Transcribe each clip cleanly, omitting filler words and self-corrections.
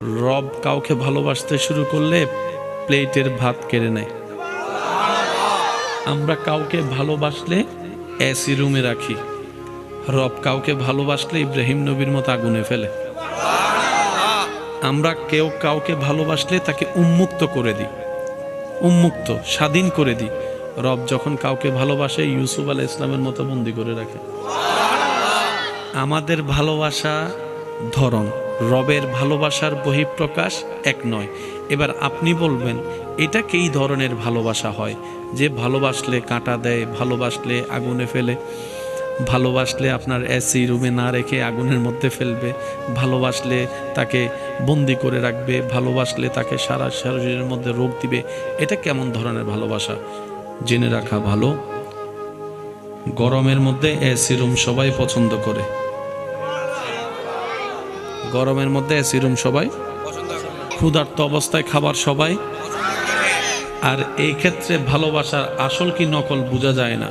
রব কাউকে ভালোবাসতে শুরু করলে প্লেটের ভাত কেড়ে নেয়। আমরা কাউকে ভালোবাসলে এসি রুমে রাখি, রব কাউকে ভালোবাসলে ইব্রাহিম নবীর মতো আগুনে ফেলে। আমরা কেউ কাউকে ভালোবাসলে তাকে উন্মুক্ত করে দিই, উন্মুক্ত স্বাধীন করে দিই। রব যখন কাউকে ভালোবাসে ইউসুফ আলাইহিস সালামের মতো বন্দি করে রাখে। আমাদের ভালোবাসা ধরন, রবের ভালোবাসার বহিঃপ্রকাশ এক নয়। এবার আপনি বলবেন এটা কি ধরনের ভালোবাসা হয়? যে ভালোবাসলে কাঁটা দেয়, ভালোবাসলে আগুনে ফেলে, ভালোবাসলে আপনার এসি রুমে না রেখে আগুনের মধ্যে ফেলবে, ভালোবাসলে তাকে বন্দি করে রাখবে, ভালোবাসলে তাকে সারা শরীরের মধ্যে রোগ দিবে। এটা কেমন ধরনের ভালোবাসা? জেনে রাখা ভালো, গরমের মধ্যে এসি রুম সবাই পছন্দ করে। গরমের মধ্যে এসি রুম সবাই, ক্ষুধার্ত অবস্থায় খাবার সবাই। আর এই ক্ষেত্রে ভালোবাসার আসল কি নকল বোঝা যায় না।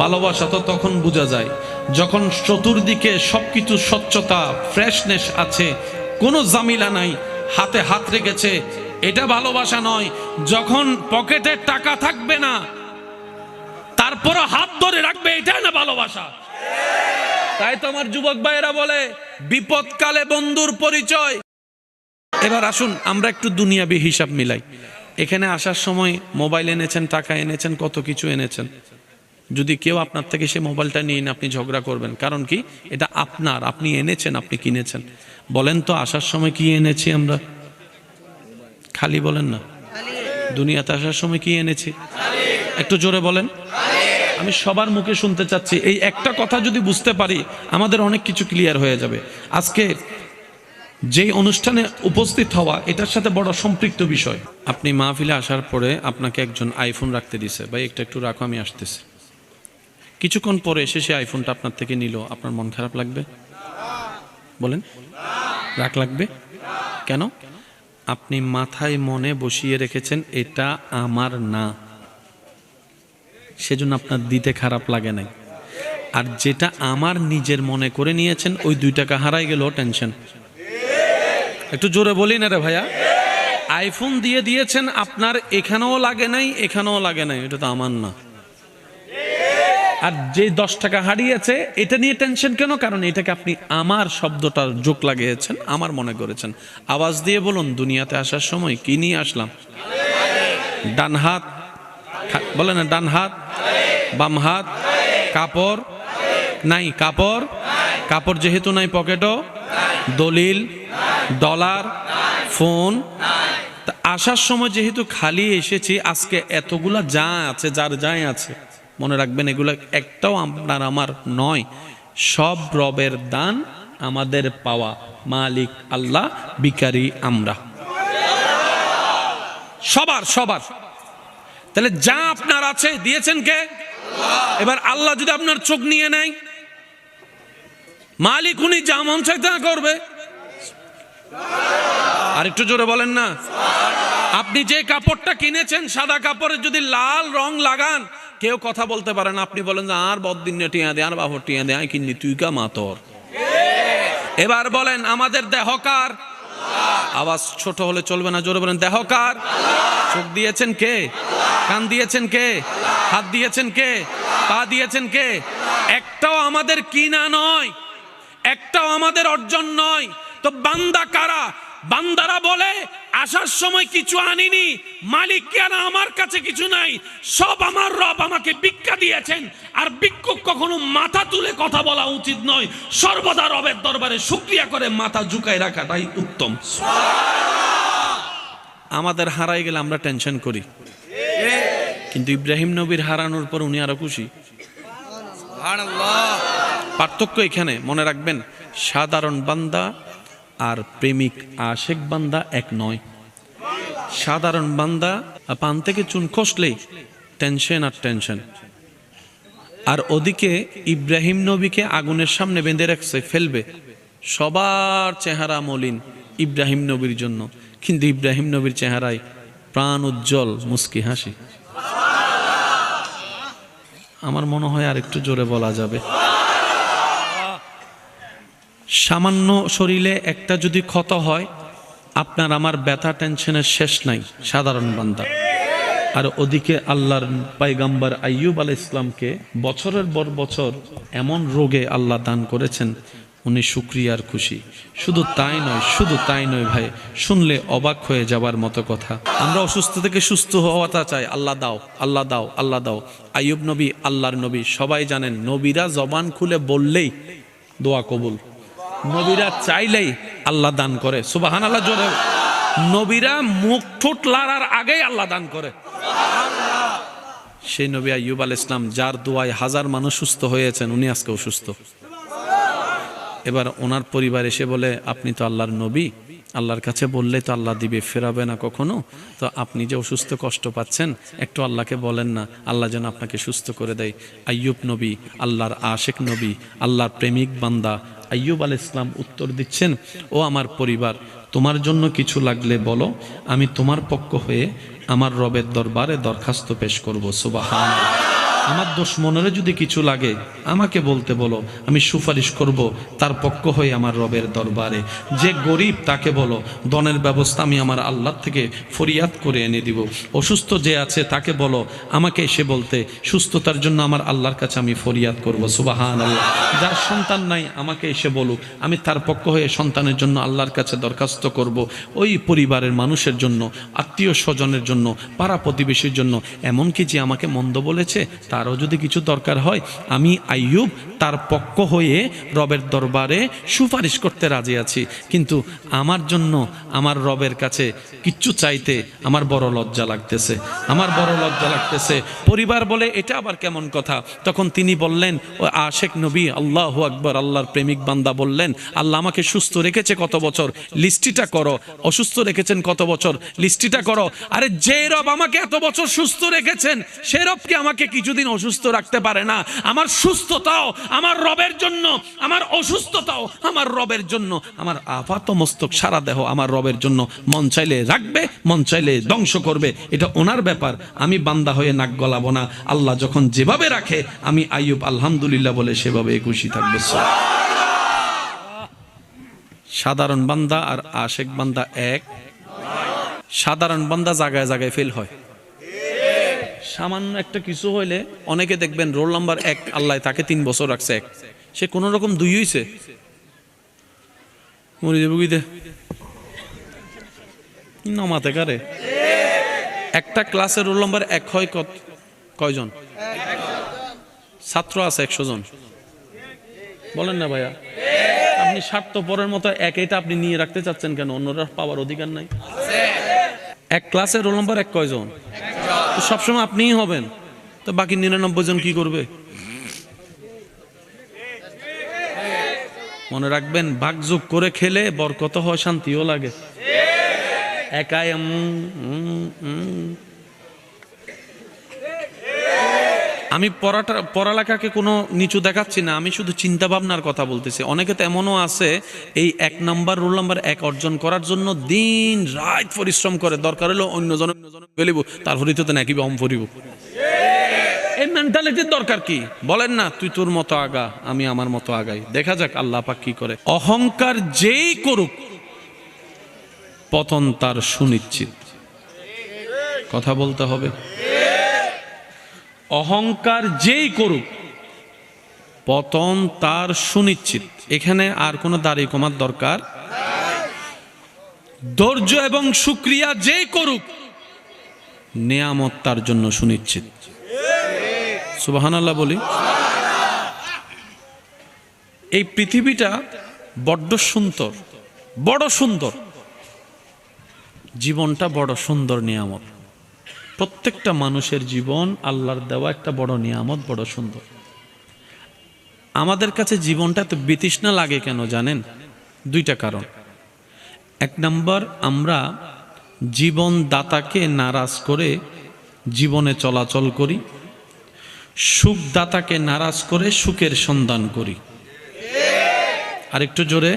ভালোবাসা তো তখন বোঝা যায় যখন চতুর্দিকে সবকিছু স্বচ্ছতা, ফ্রেশনেস আছে, কোনো জামিলা নাই, হাতে হাত রেখেছে। এটা ভালোবাসা নয়। যখন পকেটে টাকা থাকবে না তারপর হাত ধরে রাখবে, এটা না ভালোবাসা। তাই তো আমার যুবক ভাইয়েরা বলে বিপদকালে বন্ধুর পরিচয়। এবার আসুন আমরা একটু দুনিয়াবি হিসাব মিলাই। এখানে আসার সময় মোবাইল এনেছেন, টাকা এনেছেন, কত কিছু এনেছেন। যদি কেউ আপনার থেকে সে মোবাইলটা নিয়ে আপনি ঝগড়া করবেন, কারণ কি? এটা আপনার, আপনি এনেছেন, আপনি কিনেছেন। বলেন তো আসার সময় কি এনেছি আমরা? খালি বলেন না। দুনিয়াতে আসার সময় কি এনেছি? একটু জোরে বলেন। আমি সবার মুখে শুনতে চাচ্ছি। এই একটা কথা যদি বুঝতে পারি আমাদের অনেক কিছু ক্লিয়ার হয়ে যাবে। আজকে যেই অনুষ্ঠানে উপস্থিত হওয়া এটার সাথে বড় সম্পৃক্ত বিষয়। আপনি মাহফিলে আসার পরে আপনাকে একজন আইফোন রাখতে দিছে, ভাই একটু রাখো আমি আসতেছি। কিছুক্ষণ পরে এসে সে আইফোনটা আপনার থেকে নিল, আপনার মন খারাপ লাগবে? বলেন, রাগ লাগবে কেন? আপনি মাথায় মনে বসিয়ে রেখেছেন এটা আমার না, সেজন্য আপনার দিতে খারাপ লাগে নাই। আর যেটা আমার নিজের মনে করে নিয়েছেন, ওই 2 টাকা হারাই গেল টেনশন। একটু জোরে বলি না রে ভাইয়া। আইফোন দিয়ে দিয়েছেন, আপনার এখানেও লাগে নাই, এখানেও লাগে নাই, এটা তো আমার না। আর যে 10 টাকা হারিয়েছে এটা নিয়ে টেনশন কেন? কারণ এটাকে আপনি আমার শব্দটার যোগ লাগিয়েছেন, আমার মনে করেছেন। আওয়াজ দিয়ে বলুন, দুনিয়াতে আসার সময় কি নিয়ে আসলাম? ডান হাত, বলেন না, ডান হাত, বাম হাত, কাপড় নাই, কাপড়, কাপড় যেহেতু নাই পকেটও, দলিল, ডলার, ফোন। আসার সময় যেহেতু খালি এসেছি, আজকে এতগুলা যা আছে, যার যাই আছে, মনে রাখবেন এগুলো একটাও আপনার আমার নয়, সব রবের দান, আমাদের পাওয়া। মালিক আল্লাহ, ভিখারি আমরা, সবার সবার। তাহলে যা আপনার আছে দিয়েছেন কে? এবার আল্লাহ যদি আপনার চোখ নিয়ে নেয়, মালিক উনি যা মন চাইতে না করবে। আর একটু জোরে বলেন না। আপনি যে কাপড়টা কিনেছেন, সাদা কাপড়ে যদি লাল রং লাগান, কেউ কথা বলতে পারে না। আপনি বলেন যে আর বদিন টিয়া দে, আর বাবর টিয়া দে, কিনলি তুই কা মাতর। এবার বলেন আমাদের দেহকার, আওয়াজ ছোট হলে চলবে না, জোরে বলেন দেহকার। চোখ দিয়েছেন কে? কান দিয়েছেন কে? হাত দিয়েছেন কে? পা দিয়েছেন কে? একটাও আমাদের কিনা নয়, একটাও আমাদের অর্জন নয়। তো বান্দা কারা? বান্দারা বলে আসার সময় কিছু আনিনি, মালিক কেন আমার কাছে কিছু নাই, সব আমার রব আমাকে ভিক্ষা দিয়েছেন। আর ভিক্ষুক কখনো মাথা তুলে কথা বলা উচিত নয়, সর্বদা রবের দরবারে শুকরিয়া করে মাথা ঝুঁকায় রাখাটাই উত্তম। আমাদের হারাই গেলে আমরা টেনশন করি, কিন্তু ইব্রাহিম নবীর হারানোর পর উনি আরো খুশি। পার্থক্য এখানে মনে রাখবেন, সাধারণ বান্দা আর প্রেমিক আশেক বান্দা এক নয়। সাধারণ বান্দা পান থেকে চুন খসলেই টেনশন আর টেনশন। আর ওদিকে ইব্রাহিম নবীকে আগুনের সামনে বেঁধে রাখছে, ফেলবে, সবার চেহারা মলিন ইব্রাহিম নবীর জন্য, কিন্তু ইব্রাহিম নবীর চেহারায় প্রাণ উজ্জ্বল মুস্কি হাসি। আমার মনে হয় আর একটু জোরে বলা যাবে। সামান্য শরীরে একটা যদি ক্ষত হয় আপনার আমার ব্যথা টেনশনের শেষ নাই, সাধারণ বান্দা। আর ওদিকে আল্লাহর পয়গম্বর আইয়ুব আলাইহিস সালামকে বছরের পর বছর এমন রোগে আল্লাহ দান করেছেন, উনি শুকরিয়ার খুশি। শুধু তাই নয় ভাই, শুনলে অবাক হয়ে যাবার মতো কথা। আমরা অসুস্থ থেকে সুস্থ হওয়াটা চাই, আল্লাহ দাও, আল্লাহ দাও, আল্লাহ দাও। আইয়ুব নবী আল্লাহর নবী, সবাই জানেন নবীরা জবান খুলে বললেই দোয়া কবুল, নবীরা চাইলেই আল্লাহ দান করে। সুবহানাল্লাহ জোরে। নবীরা মুখ ঠোঁট লড়ার আগেই আল্লাহ দান করে। সেই নবী আইয়ুব আলাইহিস সালাম, যার দোয়ায় হাজার মানুষ সুস্থ হয়েছেন, উনি আজকে অসুস্থ। এবার ওনার পরিবার এসে বলে, আপনি তো আল্লাহর নবী, আল্লাহর কাছে বললে তো আল্লাহ দিবে, ফেরাবে না কখনো, তো আপনি যে অসুস্থ কষ্ট পাচ্ছেন, একটু আল্লাহকে বলেন না, আল্লাহ যেন আপনাকে সুস্থ করে দেয়। আইয়ুব নবী, আল্লাহর আশেক নবী, আল্লাহর প্রেমিক বান্দা আইয়ুব আলাইহিস সালাম উত্তর দিচ্ছেন, ও আমার পরিবার, তোমার জন্য কিছু লাগলে বলো, আমি তোমার পক্ষ হয়ে আমার রবের দরবারে দরখাস্ত পেশ করব। সুবহানাল্লাহ। আমার দুশমনেরও যদি কিছু লাগে আমাকে বলতে বলো, আমি সুপারিশ করব তার পক্ষ হয়ে আমার রবের দরবারে। যে গরিব তাকে বলো, দনের ব্যবস্থা আমি আমার আল্লাহ থেকে ফরিয়াদ করে এনে দিব। অসুস্থ যে আছে তাকে বলো, আমাকে এসে বলতে, সুস্থতার জন্য আমার আল্লাহর কাছে আমি ফরিয়াদ করব। সুবহানাল্লাহ। যার সন্তান নাই আমাকে এসে বলুক, আমি তার পক্ষ হয়ে সন্তানের জন্য আল্লাহর কাছে দরখাস্ত করব। ওই পরিবারের মানুষের জন্য, আত্মীয় স্বজনের জন্য, পাড়া প্রতিবেশীর জন্য, এমনকি যে আমাকে মন্দ বলেছে তারও যদি কিছু দরকার হয়, আমি আইয়ুব তার পক্ষ হয়ে রবের দরবারে সুপারিশ করতে রাজি আছি। কিন্তু আমার জন্য আমার রবের কাছে কিচ্ছু চাইতে আমার বড় লজ্জা লাগতেছে, আমার বড় লজ্জা লাগতেছে। পরিবার বলে, এটা আবার কেমন কথা? তখন তিনি বললেন, ও আশেক নবী, আল্লাহু আকবার, আল্লাহর প্রেমিক বান্দা বললেন, আল্লাহ আমাকে সুস্থ রেখেছে কত বছর, লিস্টিটা করো। অসুস্থ রেখেছেন কত বছর, লিস্টিটা করো। আরে যে রব আমাকে এত বছর সুস্থ রেখেছেন, সে রব কি আমাকে কিছুদিন অসুস্থ রাখতে পারে না? আমার সুস্থতাও আমার রবের জন্য, আমার অসুস্থতাও আমার রবের জন্য, আমার আপাত মস্তক সারা দেহ আমার রবের জন্য। মন চাইলে রাখবে, মন চাইলে ধ্বংস করবে, এটা ওনার ব্যাপার। আমি বান্দা হয়ে নাক গলাবো না। আল্লাহ যখন যেভাবে রাখে, আমি আইয়ুব আলহামদুলিল্লাহ বলে সেভাবে খুশি থাকবো। সাধারণ বান্দা আর আশেক বান্দা এক। সাধারণ বান্দা জায়গায় জায়গায় ফেল হয়। সামান্য একটা কিছু হইলে অনেকে দেখবেন রোল নাম্বার 1, আল্লাহ তাকে 3 বছর রাখছে 1, সে কোন রকম 2 হইছে, মরে যাবে বুঝতে নমাতে কারে। একটা ক্লাসের রোল নাম্বার 1 হয় কয়জন? ছাত্র আছে 100 জন, বলেন না ভাইয়া? আপনি স্বার্থপরের মতো এটা আপনি নিয়ে রাখতে চাচ্ছেন কেন? অন্যরা পাওয়ার অধিকার নাই? এক ক্লাসের রোল নাম্বার 1 কয়জন? তো সবসময় আপনিই হবেন, তো বাকি 99 জন কি করবে? মনে রাখবেন, ভাগযোগ করে খেলে বরকত হয়, শান্তিও লাগে। একাই আমি পড়ালেখাকে কোনো নিচু দেখাচ্ছি না, আমি শুধু চিন্তা ভাবনার কথা বলতেছি। অনেকে তো এমনও আছে, এই 1 নাম্বার রোল নাম্বার 1 অর্জন করার জন্য দিন রাত পরিশ্রম করে, দরকার হলো অন্যজন ফেলিব, তারপরে তো নাকি অম ফরিব। এই মেন্টালিটির দরকার কি? বলেন না, তুই তোর মতো আগা, আমি আমার মতো আগাই, দেখা যাক আল্লাহ পাক কি করে। অহংকার যেই করুক, পতন তার সুনিশ্চিত। কথা বলতে হবে। অহংকার যেই করুক, পতন তার সুনিশ্চিত। এখানে আর কোনো দাড়ি কমার দরকার। ধৈর্য এবং শুকরিয়া যেই করুক, নেয়ামত তার জন্য সুনিশ্চিত। সুবহানাল্লাহ বলি। এই পৃথিবীটা বড্ড সুন্দর, বড় সুন্দর। জীবনটা বড় সুন্দর নিয়ামত। প্রত্যেকটা মানুষের জীবন আল্লাহর দেওয়া একটা বড় নিয়ামত, বড় সুন্দর। আমাদের কাছে জীবনটা তো বিতৃষ্ণা লাগে কেন জানেন? 2টা কারণ। 1 নম্বর, আমরা জীবনদাতাকে নারাজ করে জীবনে চলাচল করি, সুখদাতাকে নারাজ করে সুখের সন্ধান করি। আরেকটু জোরে।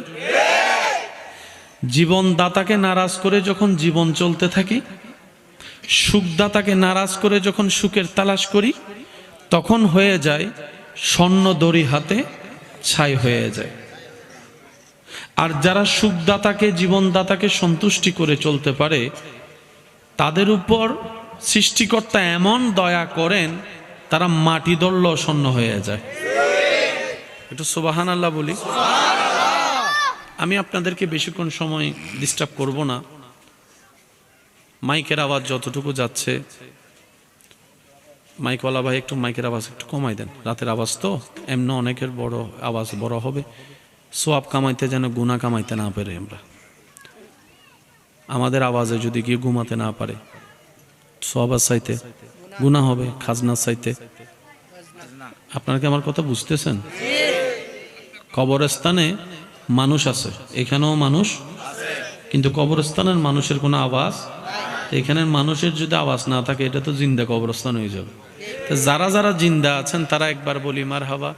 জীবনদাতাকে নারাজ করে যখন জীবন চলতে থাকি, সুখদাতাকে নারাজ করে যখন সুখের তালাশ করি, তখন হয়ে যায় স্বর্ণ দড়ি হাতে ছাই হয়ে যায়। আর যারা সুখদাতাকে, জীবনদাতাকে সন্তুষ্টি করে চলতে পারে, তাদের উপর সৃষ্টিকর্তা এমন দয়া করেন, তারা মাটি ধরলেও শূন্য হয়ে যায়। একটু সুবহানাল্লাহ বলি। আমি আপনাদেরকে বেশিক্ষণ সময় ডিস্টার্ব করব না। মাইকের আওয়াজ যতটুকু যাচ্ছে, মাইকওয়ালা ভাই একটু মাইকের আওয়াজ একটু কমাই দেন। রাতের আওয়াজ তো এমনি অনেকের বড় আওয়াজ বড় হবে, সোয়াব কামাইতে যেন গুনাহ কামাইতে না পারে। আমরা আমাদের আওয়াজে যদি গিয়ে ঘুমাতে না পারে, সোয়াবের চাইতে গুনাহ হবে, খাজনার চাইতে। আপনারা কি আমার কথা বুঝতেছেন? কবরস্থানে মানুষ আছে, এখানেও মানুষ, কিন্তু কবরস্থানের মানুষের কোনো আওয়াজ, এখানের মানুষের যদি আওয়াজ না থাকে, এটা তো জিন্দা কবরস্থান হয়ে যাবে। তো যারা যারা জিন্দা আছেন তারা একবার বলি মারহাবা।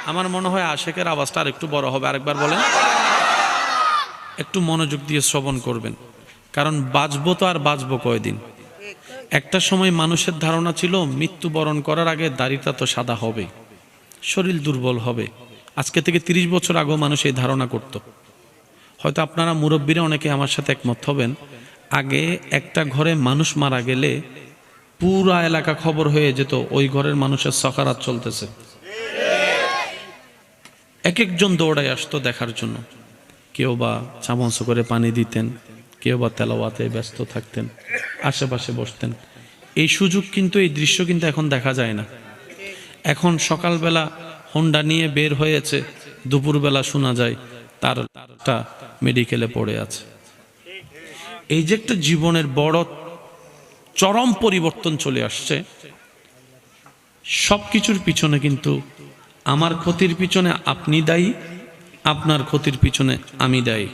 আমার মনে হয় আশেকের আওয়াজটা আর একটু বড় হবে। আরেকবার বলেন, একটু মনোযোগ দিয়ে শ্রবণ করবেন, কারণ বাঁচবো তো আর বাঁচবো কয়দিন। একটা সময় মানুষের ধারণা ছিল মৃত্যুবরণ করার আগে দাড়িটা তো সাদা হবে, শরীর দুর্বল হবে। আজকে থেকে 30 বছর আগেও মানুষ এই ধারণা করত। হয়তো আপনারা মুরব্বীরা অনেকে আমার সাথে একমত হবেন। আগে একটা ঘরে মানুষ মারা গেলে পুরা এলাকা খবর হয়ে যেত, ওই ঘরের মানুষের সকারাত চলতেছে। এক একজন দৌড়ায় আসতো দেখার জন্য। কেউ বা চামচ করে পানি দিতেন, কেউ বা তেলাওয়াতে ব্যস্ত থাকতেন, আশেপাশে বসতেন। এই সুযোগ কিন্তু, এই দৃশ্য কিন্তু এখন দেখা যায় না। এখন সকালবেলা হোন্ডা নিয়ে বের হয়েছে, দুপুরবেলা শোনা যায় তারটা মেডিকেলে পড়ে আছে। এই যে একটা জীবনের বড় চরম পরিবর্তন চলে আসছে। সব কিছুর পিছনে কিন্তু আমার ক্ষতির পিছনে আপনি দায়ী, আপনার ক্ষতির পিছনে আমি দায়ী।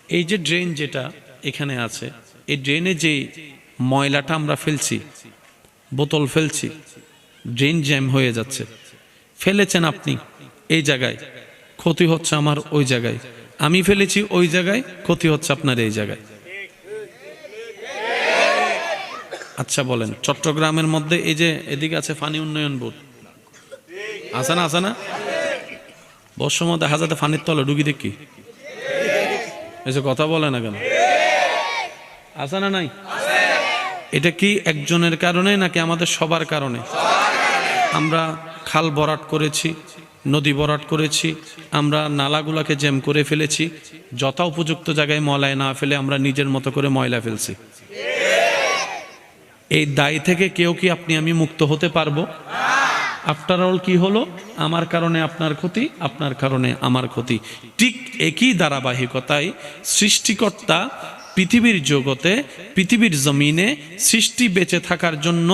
এই যে ড্রেন যেটা এখানে আছে, এই ড্রেনে যে ময়লাটা আমরা ফেলছি, বোতল ফেলছি, ড্রেন জ্যাম হয়ে যাচ্ছে। ফেলেছেন আপনি এই জায়গায়, ক্ষতি হচ্ছে আমার ওই জায়গায়। আমি ফেলেছি ওই জায়গায়, ক্ষতি হচ্ছে আপনার এই জায়গায়। আচ্ছা বলেন, চট্টগ্রামের মধ্যে এই যে এদিকে আছে পানি উন্নয়ন বোর্ড, আছে না? আছে না? বর্ষর মধ্যে হাজাতে পানির তলে ডুগি দেখি, এই যে কথা বলে না কেন? আছে না নাই? এটা কি একজনের কারণে নাকি আমাদের সবার কারণে? আমরা খাল ভরাট করেছি, নদী ভরাট করেছি, আমরা নালাগুলাকে জ্যাম করে ফেলেছি, যথা উপযুক্ত জায়গায় ময়লা না ফেলে আমরা নিজের মতো করে ময়লা ফেলছি। এই দায় থেকে কেউ কি আপনি আমি মুক্ত হতে পারবো? আফটার অল কি হলো? আমার কারণে আপনার ক্ষতি, আপনার কারণে আমার ক্ষতি। ঠিক একই ধারাবাহিকতায় সৃষ্টিকর্তা পৃথিবীর জগতে, পৃথিবীর জমিনে সৃষ্টি বেঁচে থাকার জন্য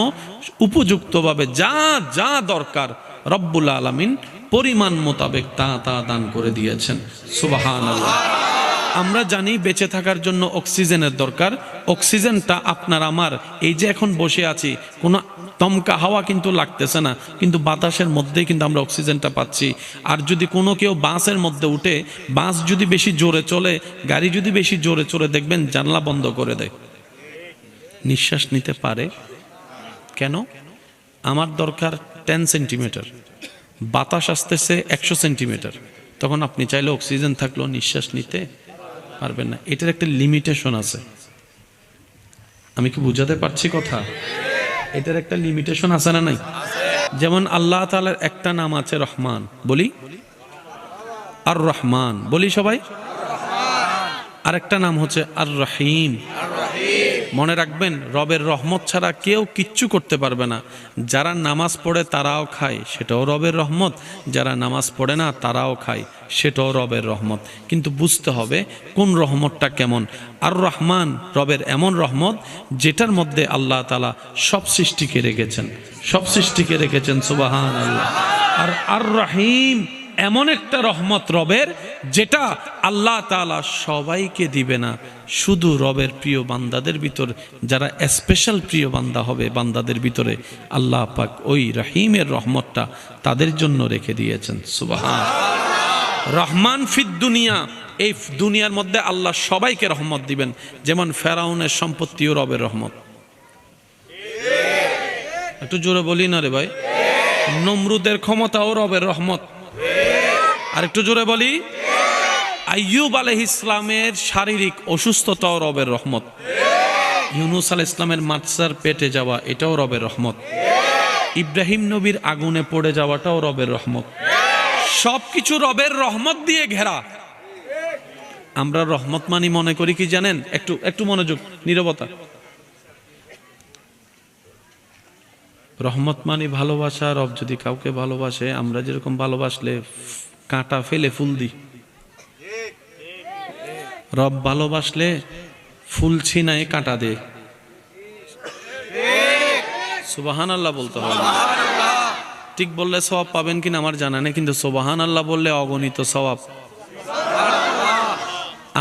উপযুক্তভাবে যা যা দরকার রব্বুল আলামিন পরিমাণ মোতাবেক তা তা দান করে দিয়েছেন। সুবহানাল্লাহ। আমরা জানি বেঁচে থাকার জন্য অক্সিজেনের দরকার। অক্সিজেনটা আপনার আমার, এই যে এখন বসে আছি, কোনো দমকা হাওয়া কিন্তু লাগতেছে না, কিন্তু বাতাসের মধ্যেই কিন্তু আমরা অক্সিজেনটা পাচ্ছি। আর যদি কোনো কেউ বাসের মধ্যে উঠে, বাস যদি বেশি জোরে চলে, গাড়ি যদি বেশি জোরে চলে, দেখবেন জানলা বন্ধ করে দেয়, নিঃশ্বাস নিতে পারে। কেন? আমার দরকার 10 সেন্টিমিটার, বাতাস আসতেছে 100 সেন্টিমিটার, তখন আপনি চাইলে অক্সিজেন থাকলেও নিঃশ্বাস নিতে পারবেন না। এটার একটা লিমিটেশন আছে। আমি কি বুঝাতে পারছি কথা? এটার একটা লিমিটেশন আছে না নাই? যেমন আল্লাহ তাআলার একটা নাম আছে রহমান, বলি আর রহমান, বলি সবাই। আর একটা নাম হচ্ছে আর রহিম। মনে রাখবেন, রবের রহমত ছাড়া কেউ কিচ্ছু করতে পারবে না। যারা নামাজ পড়ে তারাও খায়, সেটাও রবের রহমত। যারা নামাজ পড়ে না তারাও খায়, সেটাও রবের রহমত। কিন্তু বুঝতে হবে কোন রহমতটা কেমন। আর রহমান রবের এমন রহমত যেটার মধ্যে আল্লাহ তাআলা সব সৃষ্টিকে রেখেছেন, সব সৃষ্টিকে রেখেছেন। সুবহানাল্লাহ। আর আর রহিম এমন একটা রহমত রবের, যেটা আল্লাহ তাআলা সবাইকে দিবে না, শুধু রবের প্রিয় বান্দাদের ভিতর যারা স্পেশাল প্রিয় বান্দা হবে, বান্দাদের ভিতরে আল্লাহ পাক ওই রহিমের রহমতটা তাদের জন্য রেখে দিয়েছেন। সুবহানাল্লাহ। রহমান ফিদ দুনিয়া, এই দুনিয়ার মধ্যে আল্লাহ সবাইকে রহমত দিবেন। যেমন ফেরাউনের সম্পত্তিও রবের রহমত। একটু জোরে বলি না রে ভাই। নমরুদের ক্ষমতাও রবের রহমত। আর একটু জোরে বলি, আইয়ুব আলাইহিস সালামের শারীরিক অসুস্থতাও রবের রহমত, ইউনুস আলাইহিস সালামের মাছার পেটে যাওয়া এটাও রবের রহমত, ইব্রাহিম নবীর আগুনে পড়ে যাওয়াটাও রবের রহমত, সবকিছু রবের রহমত দিয়ে ঘেরা। আমরা রহমত মানি মনে করি কি জানেন, একটু একটু মনোযোগ, নীরবতা। রহমত মানি ভালোবাসা। রব যদি কাউকে ভালোবাসে, আমরা যেরকম ভালোবাসলে কাঁটা ফেলে ফুল দিই, রব ভালোবাসলে ফুল ছিনায় কাঁটা দে। সুবহানাল্লাহ বলতে হবে। ঠিক বললে সওয়াব পাবেন কিনা আমার জানা নেই, কিন্তু সুবহানাল্লাহ বললে অগণিত সওয়াব।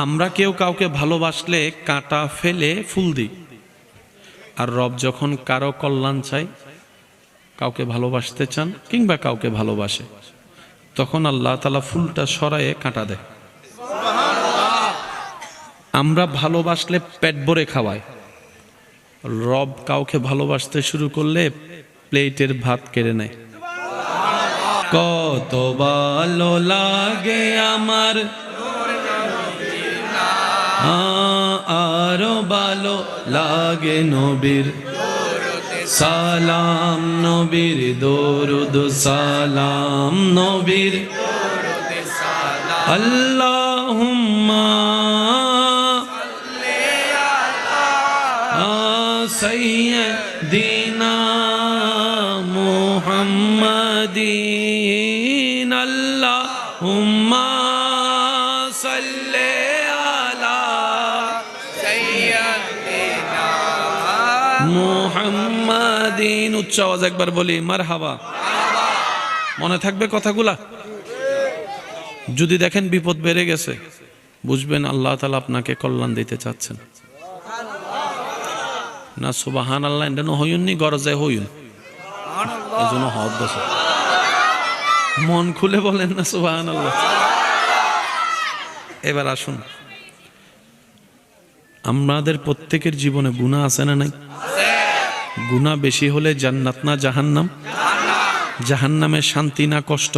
আমরা কেউ কাউকে ভালোবাসলে কাঁটা ফেলে ফুল দিই, আর রব যখন কারো কল্যাণ চাই, কাউকে ভালোবাসতে চান কিংবা কাউকে ভালোবাসে, তখন আল্লাহ তাআলা ফুলটা সরায়ে কাঁটা দেয়। আমরা ভালোবাসলে পেট ভরে খাওয়াই, রব কাউকে ভালোবাসতে শুরু করলে প্লেটের ভাত কেড়ে নেয়। কত ভালো লাগে আমার, আরো ভালো লাগে নবীর সালাম, নবীর দরুদ সালাম, নবীর আল্লাহুম্মা সাইয়্যিদিনা মুহাম্মাদিন, আল্লাহুম্মা সাল্লি আলা সাইয়্যিদিনা মুহাম্মাদিন। উচ্চ আওয়াজ একবার বলি মারহাবা। মনে থাকবে কথাগুলা? যদি দেখেন বিপদ বেড়ে গেছে, বুঝবেন আল্লাহ তাআলা আপনাকে কল্যাণ দিতে চাচ্ছেন। না সুবহানাল্লাহ এটা হইউননি, গরজে হইউন, এজন্য হদ দেশে মন খুলে বলেন না সুবহানাল্লাহ। এবার আসুন, আমাদের প্রত্যেকের জীবনে গুনাহ আছে না নাই? গুনাহ বেশি হলে জান্নাত না জাহান্নাম? জাহান্নামের শান্তি না কষ্ট?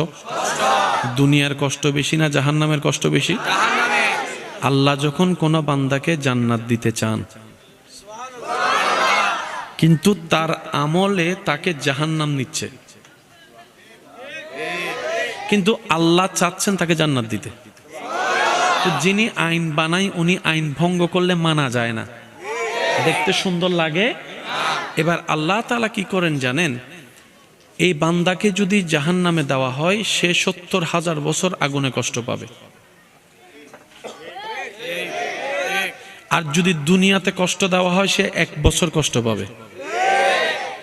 দুনিয়ার কষ্ট বেশি না জাহান্নামের কষ্ট বেশি? আল্লাহ যখন কোন বান্দাকে জান্নাত দিতে চান, কিন্তু তার আমলে তাকে জাহান্নাম নিচ্ছে, কিন্তু আল্লাহ চাচ্ছেন তাকে জান্নাত দিতে। তো যিনি আইন বানায় উনি আইন ভঙ্গ করলে মানা যায় না, দেখতে সুন্দর লাগে। এবার আল্লাহ তাআলা কি করেন জানেন? এই বান্দাকে যদি জাহান্নামে দেওয়া হয়, সে ৭০,০০০ বছর আগুনে কষ্ট পাবে। আর যদি দুনিয়াতে কষ্ট দেওয়া হয়, সে ১ বছর কষ্ট পাবে।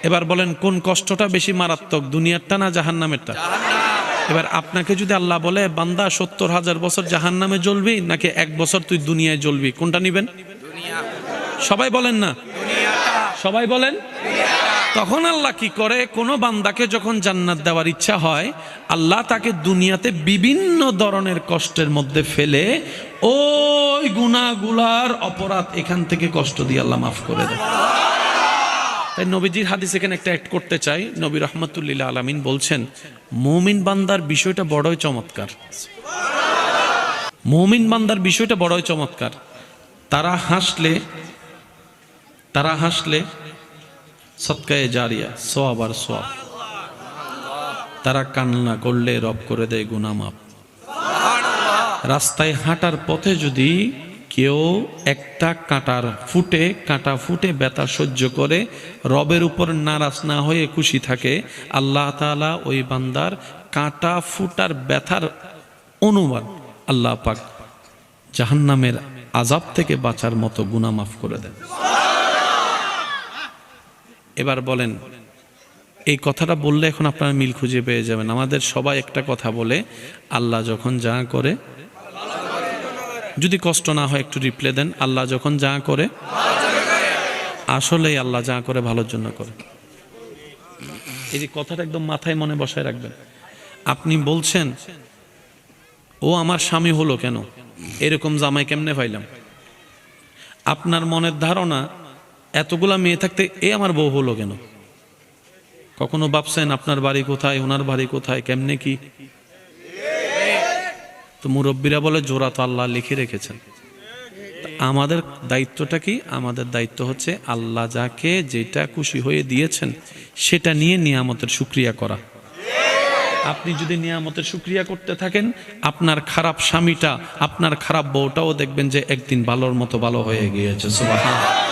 এবার বলেন কোন কষ্টটা বেশি মারাত্মক, দুনিয়ারটা না জাহান্নামেরটা? এবার আপনাকে যদি আল্লাহ বলে বান্দা ৭০,০০০ বছর জাহান্নামে জ্বলবি নাকি ১ বছর তুই দুনিয়ায় জ্বলবি, কোনটা নিবেন? সবাই বলেন না, সবাই বলেন। তখন আল্লাহ কি করে, কোন বান্দাকে যখন জান্নাত দেওয়ার ইচ্ছা হয়, আল্লাহ তাকে দুনিয়াতে বিভিন্ন ধরনের কষ্টের মধ্যে ফেলে ওই গুনাহগুলার অপরাধ এখান থেকে কষ্ট দিয়ে আল্লাহ মাফ করে দেয়। তাই নবীজির হাদিস এখানে একটা অ্যাড করতে চাই। নবী রাহমাতুল্লিল আলামিন বলছেন, মুমিন বান্দার বিষয়টা বড়ই চমৎকার। মুমিন বান্দার বিষয়টা বড়ই চমৎকার। তারা হাসলে সদকায়ে জারিয়া, সওয়াব আর সওয়াব। তারা কান্না করলে রব করে দেয় গুনাহ মাফ। রাস্তায় হাঁটার পথে যদি কেউ একটা কাঁটা ফুটে ব্যথা সহ্য করে রবের উপর নারাজ না হয়ে খুশি থাকে, আল্লাহ তাআলা ওই বান্দার কাঁটা ফুটার ব্যথার অনুমান আল্লাহ পাক জাহান্নামের আযাব থেকে বাঁচার মতো গুনাহ মাফ করে দেন। এবার বলেন, এই কথাটা বললে এখন আপনারা মিল খুঁজে পেয়ে যাবেন। আমাদের সবাই একটা কথা বলে, আল্লাহ যখন যা করে, যদি কষ্ট না হয় একটু রিপ্লে দেন, আল্লাহ যখন যা করে, আসলেই আল্লাহ যা করে ভালোর জন্য করে। এই যে কথাটা একদম মাথায় মনে বসায় রাখবেন। আপনি বলছেন ও আমার স্বামী হলো কেন, এরকম জামাই কেমনে পাইলাম? আপনার মনের ধারণা এতগুলা মেয়ে থাকতে এ আমার বউ হলো কেন? কখনো ভাবছেন আপনার বাড়ি কোথায়, ওনার বাড়ি কোথায়, কেমনে কি? তো মুরব্বীরা বলে জোড়া তো আল্লাহ লিখে রেখেছেন। আমাদের দায়িত্বটা কি? আমাদের দায়িত্ব হচ্ছে আল্লাহ যাকে যেটা খুশি হয়ে দিয়েছেন সেটা নিয়ে নিয়ামতের শুকরিয়া করা। আপনি যদি নিয়ামতের শুকরিয়া করতে থাকেন, আপনার খারাপ স্বামীটা, আপনার খারাপ বউটাও দেখবেন যে একদিন ভালোর মতো ভালো হয়ে গিয়েছে। সুবহানাল্লাহ।